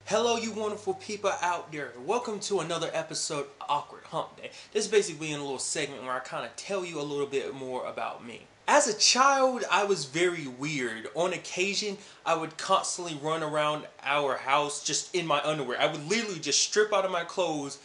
Hello, you wonderful people out there. Welcome to another episode of Awkward Hump Day. This is basically in a little segment where I kind of tell you a little bit more about me. As a child, I was very weird. On occasion, I would constantly run around our house just in my underwear. I would literally just strip out of my clothes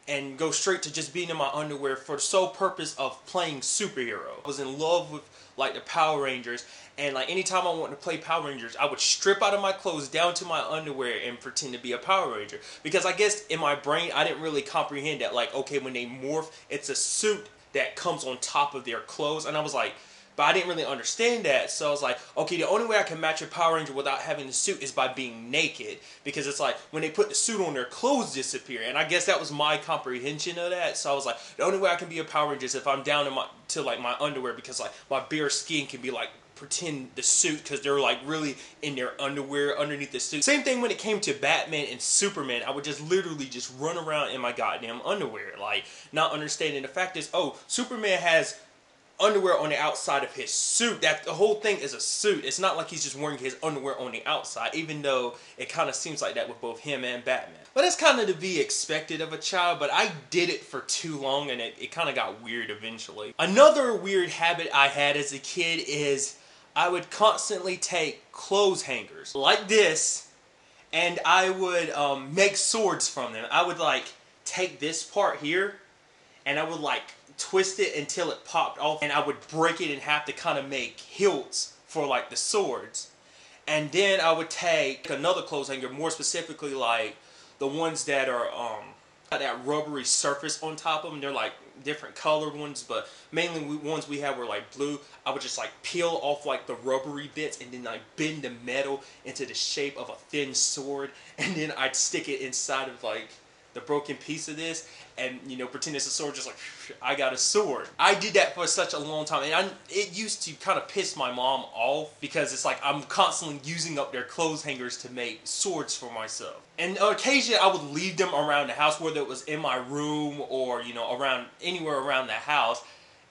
and go straight to just being in my underwear for the sole purpose of playing superhero. I was in love with like the Power Rangers, and like anytime I wanted to play Power Rangers, I would strip out of my clothes down to my underwear and pretend to be a Power Ranger. Because I guess in my brain, I didn't really comprehend that, like, okay, when they morph, it's a suit that comes on top of their clothes, and I was like, but I didn't really understand that, so I was like, okay, the only way I can match a Power Ranger without having the suit is by being naked, because it's like, when they put the suit on, their clothes disappear, and I guess that was my comprehension of that, so I was like, the only way I can be a Power Ranger is if I'm down in my underwear, because like, my bare skin can be like, pretend the suit, because they're like really in their underwear underneath the suit. Same thing when it came to Batman and Superman. I would just literally just run around in my goddamn underwear, like, not understanding the fact is, oh, Superman has underwear on the outside of his suit. That the whole thing is a suit. It's not like he's just wearing his underwear on the outside, even though it kind of seems like that with both him and Batman. But that's kind of to be expected of a child, but I did it for too long and it kind of got weird eventually. Another weird habit I had as a kid is I would constantly take clothes hangers like this, and I would make swords from them. I would like take this part here and I would like twist it until it popped off, and I would break it in half to kind of make hilts for like the swords. And then I would take another clothes hanger, more specifically like the ones that are got that rubbery surface on top of them. They're like different colored ones, but mainly ones we have were like blue. I would just like peel off like the rubbery bits and then like bend the metal into the shape of a thin sword, and then I'd stick it inside of like the broken piece of this, and you know, pretend it's a sword, just like, I got a sword. I did that for such a long time, and it used to kind of piss my mom off, because it's like I'm constantly using up their clothes hangers to make swords for myself. And occasionally I would leave them around the house, whether it was in my room or, you know, around anywhere around the house.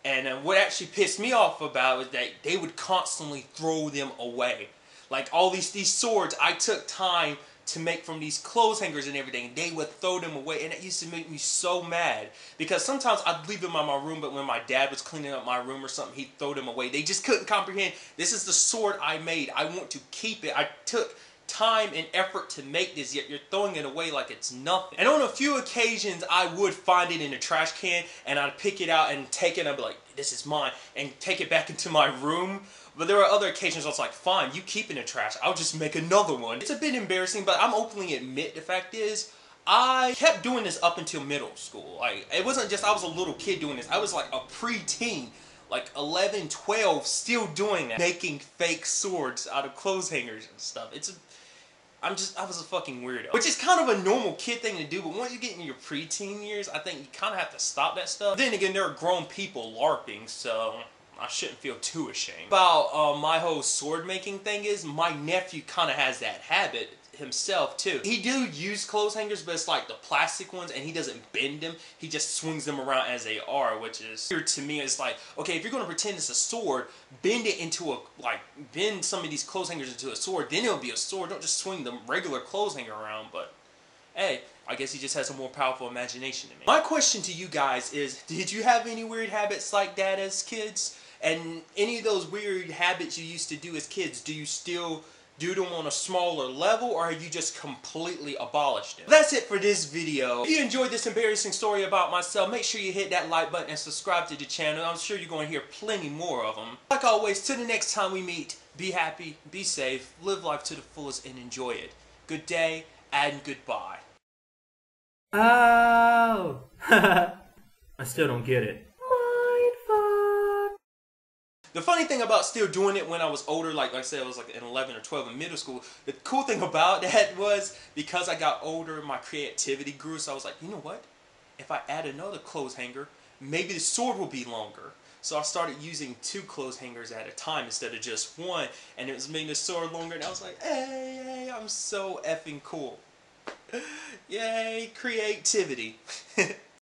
And what actually pissed me off about it was that they would constantly throw them away. Like all these swords, I took time to make from these clothes hangers and everything, they would throw them away, and it used to make me so mad, because sometimes I'd leave them in my room, but when my dad was cleaning up my room or something, he'd throw them away. They just couldn't comprehend, this is the sword I made, I want to keep it, I took time and effort to make this, yet you're throwing it away like it's nothing. And on a few occasions, I would find it in a trash can, and I'd pick it out and take it, and I'd be like, this is mine, and take it back into my room. But there were other occasions I was like, fine, you keep it in the trash, I'll just make another one. It's a bit embarrassing, but I'm openly admit the fact is, I kept doing this up until middle school. Like, it wasn't just I was a little kid doing this, I was like a preteen, like 11, 12, still doing that. Making fake swords out of clothes hangers and stuff. I was a fucking weirdo. Which is kind of a normal kid thing to do, but once you get in your preteen years, I think you kind of have to stop that stuff. Then again, there are grown people LARPing, so I shouldn't feel too ashamed. About my whole sword making thing is, my nephew kind of has that habit himself too. He do use clothes hangers, but it's like the plastic ones, and he doesn't bend them. He just swings them around as they are, which is weird to me. It's like, okay, if you're gonna pretend it's a sword, bend it into a, like, bend some of these clothes hangers into a sword, then it'll be a sword. Don't just swing the regular clothes hanger around. But hey, I guess he just has a more powerful imagination than me. My question to you guys is, did you have any weird habits like that as kids? And any of those weird habits you used to do as kids, do you still do them on a smaller level, or have you just completely abolished them? That's it for this video. If you enjoyed this embarrassing story about myself, make sure you hit that like button and subscribe to the channel. I'm sure you're going to hear plenty more of them. Like always, till the next time we meet, be happy, be safe, live life to the fullest, and enjoy it. Good day, and goodbye. Oh! I still don't get it. The funny thing about still doing it when I was older, like I said, I was like in 11 or 12 in middle school, the cool thing about that was, because I got older, my creativity grew, so I was like, you know what? If I add another clothes hanger, maybe the sword will be longer. So I started using 2 clothes hangers at a time instead of just one, and it was making the sword longer, and I was like, hey, I'm so effing cool. Yay, creativity.